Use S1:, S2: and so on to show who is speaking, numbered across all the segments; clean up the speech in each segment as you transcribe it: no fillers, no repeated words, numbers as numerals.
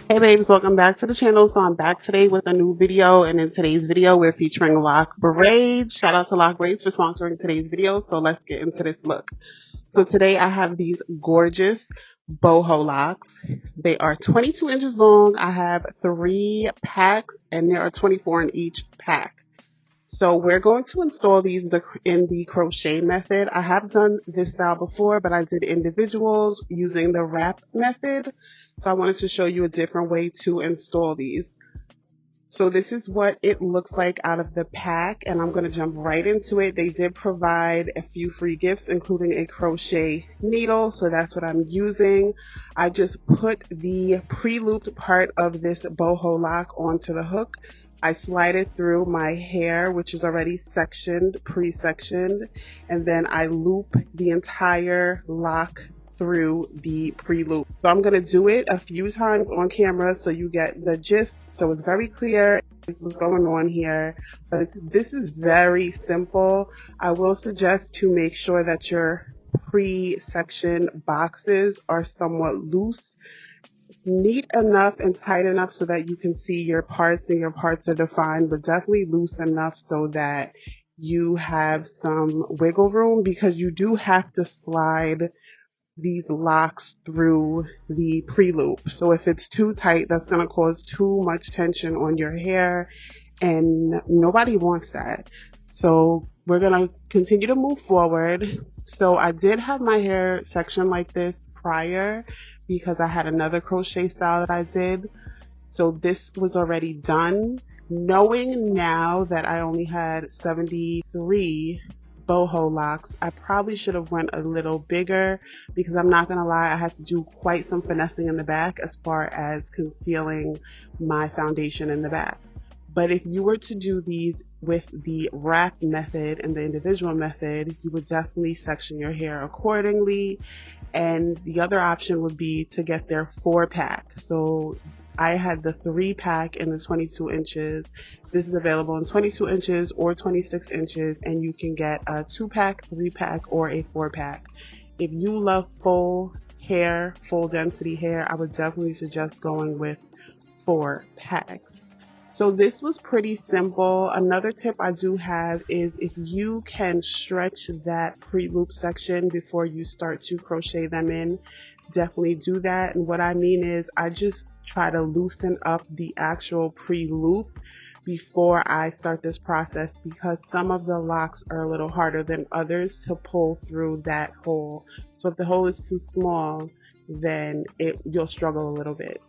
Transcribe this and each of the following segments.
S1: Hey babes, welcome back to the channel. So I'm back today with a new video, and in today's video we're featuring Lockbraids. Shout out to Lockbraids for sponsoring today's video. So let's get into this look. So today I have these gorgeous boho locks. They are 22 inches long. I have 3 packs and there are 24 in each pack. So we're going to install these in the crochet method. I have done this style before, but I did individuals using the wrap method. So I wanted to show you a different way to install these. So this is what it looks like out of the pack, and I'm going to jump right into it. They did provide a few free gifts, including a crochet needle, so that's what I'm using. I just put the pre-looped part of this boho lock onto the hook. I slide it through my hair, which is already sectioned, pre-sectioned, and then I loop the entire lock through the pre-loop. So I'm going to do it a few times on camera so you get the gist, so it's very clear what's going on here. But this is very simple. I will suggest to make sure that your pre-section boxes are somewhat loose, neat enough and tight enough so that you can see your parts and your parts are defined, but definitely loose enough so that you have some wiggle room, because you do have to slide these locks through the pre-loop. So if it's too tight, that's going to cause too much tension on your hair, and nobody wants that. So we're going to continue to move forward. So I did have my hair sectioned like this prior because I had another crochet style that I did. So this was already done. Knowing now that I only had 73 boho locks, I probably should have went a little bigger, because I'm not gonna lie, I had to do quite some finessing in the back as far as concealing my foundation in the back. But if you were to do these with the wrap method and the individual method, you would definitely section your hair accordingly. And the other option would be to get their 4-pack. So I had the 3-pack in the 22 inches. This is available in 22 inches or 26 inches, and you can get a 2-pack, 3-pack, or a 4-pack. If you love full hair, full density hair, I would definitely suggest going with 4 packs. So this was pretty simple. Another tip I do have is, if you can stretch that pre-loop section before you start to crochet them in, definitely do that. And what I mean is, I just try to loosen up the actual pre-loop before I start this process, because some of the locks are a little harder than others to pull through that hole. So if the hole is too small, then you'll struggle a little bit.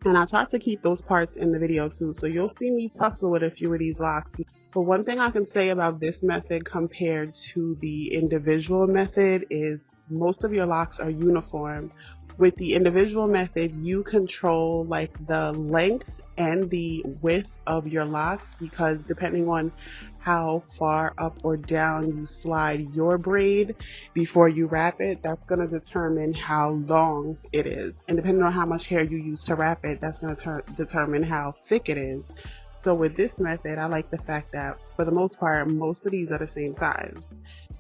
S1: And I try to keep those parts in the video too, so you'll see me tussle with a few of these locks. But one thing I can say about this method compared to the individual method is most of your locks are uniform. With the individual method, you control like the length and the width of your locks, because depending on how far up or down you slide your braid before you wrap it, that's going to determine how long it is. And depending on how much hair you use to wrap it, that's going to determine how thick it is. So with this method, I like the fact that for the most part, most of these are the same size.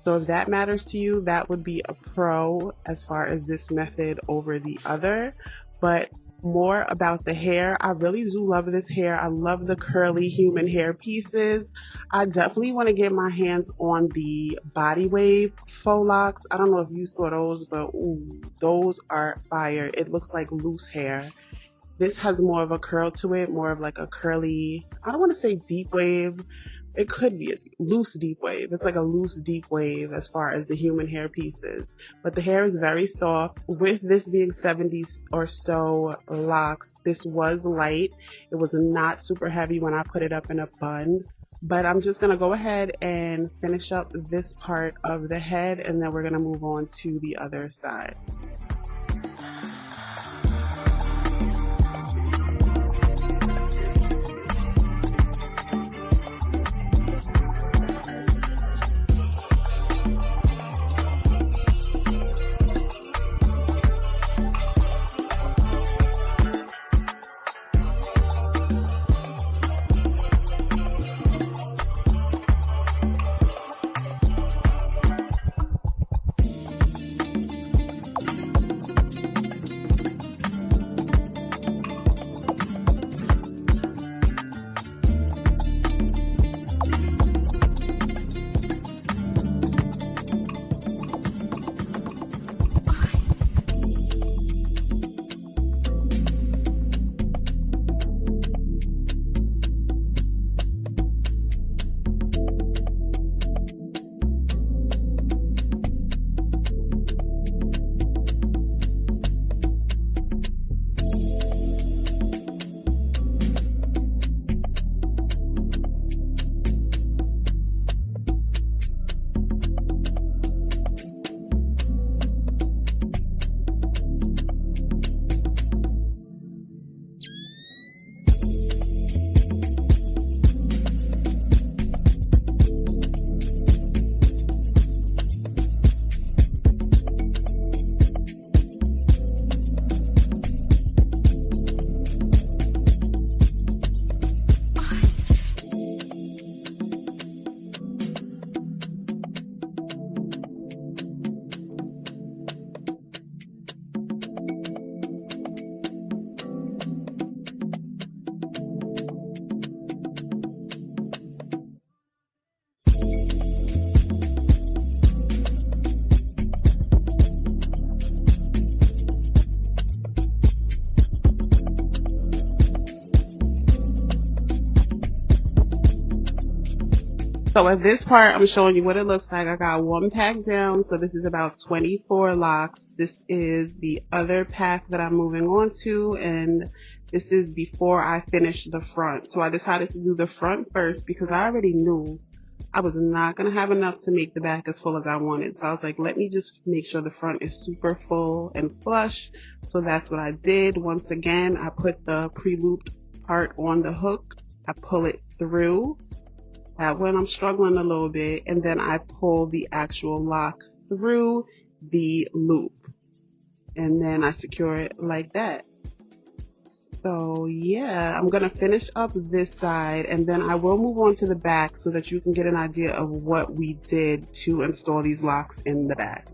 S1: So if that matters to you, that would be a pro as far as this method over the other. But more about the hair, I really do love this hair. I love the curly human hair pieces. I definitely want to get my hands on the body wave faux locks. I don't know if you saw those, but ooh, those are fire. It looks like loose hair. This has more of a curl to it, more of like a curly, I don't want to say deep wave. It could be a loose deep wave. It's like a loose deep wave as far as the human hair pieces. But the hair is very soft. With this being 70 or so locks, this was light. It was not super heavy when I put it up in a bun. But I'm just going to go ahead and finish up this part of the head, and then we're going to move on to the other side. So at this part, I'm showing you what it looks like. I got one pack down, so this is about 24 locks. This is the other pack that I'm moving on to, and this is before I finish the front. So I decided to do the front first because I already knew I was not going to have enough to make the back as full as I wanted. So I was like, let me just make sure the front is super full and flush. So that's what I did. Once again, I put the pre-looped part on the hook. I pull it through. That when I'm struggling a little bit, and then I pull the actual lock through the loop, and then I secure it like that. So yeah, I'm gonna finish up this side, and then I will move on to the back so that you can get an idea of what we did to install these locks in the back.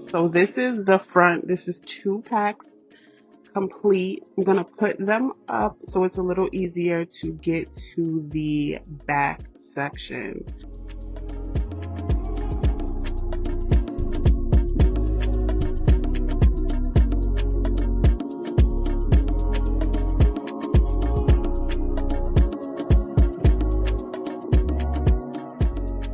S1: So this is the front. This is 2 packs complete. I'm going to put them up so it's a little easier to get to the back section.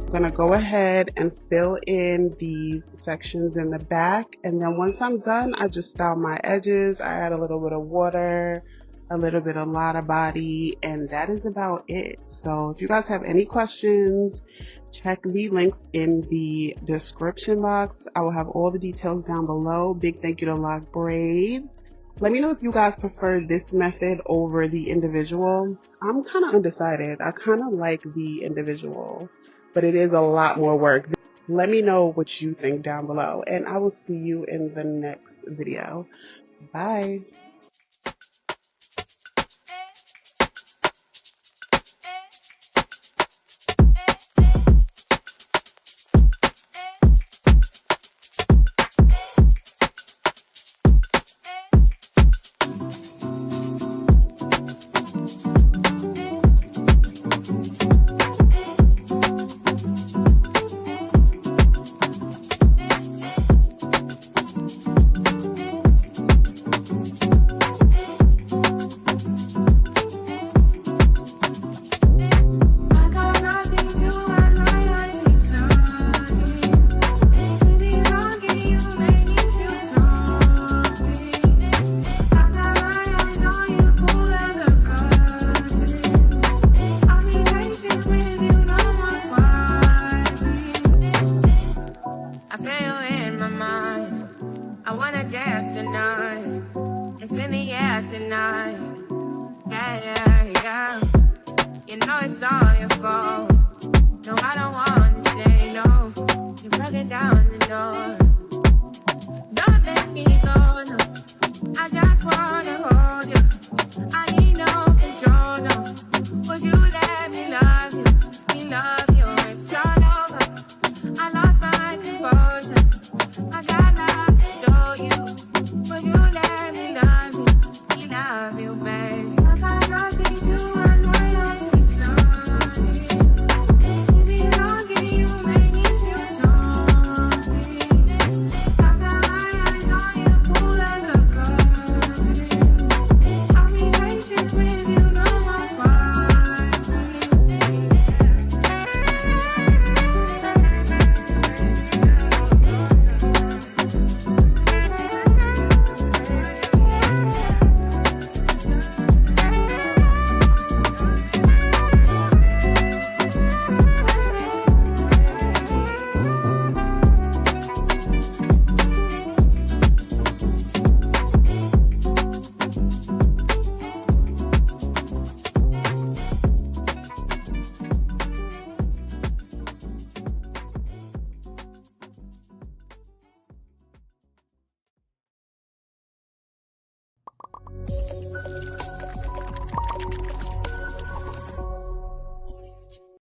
S1: I'm going to go ahead and fill in these sections in the back, and then once I'm done, I just style my edges. I add a little bit of water, a little bit of lotta body, and that is about it. So if you guys have any questions, check the links in the description box. I will have all the details down below. Big thank you to Lockbraids. Let me know if you guys prefer this method over the individual. I'm kind of undecided. I kind of like the individual, but it is a lot more work. Let me know what you think down below, and I will see you in the next video. Bye.
S2: It's in the air tonight. Yeah. You know it's all your fault. No, I don't want to stay, no. You broke it down the door.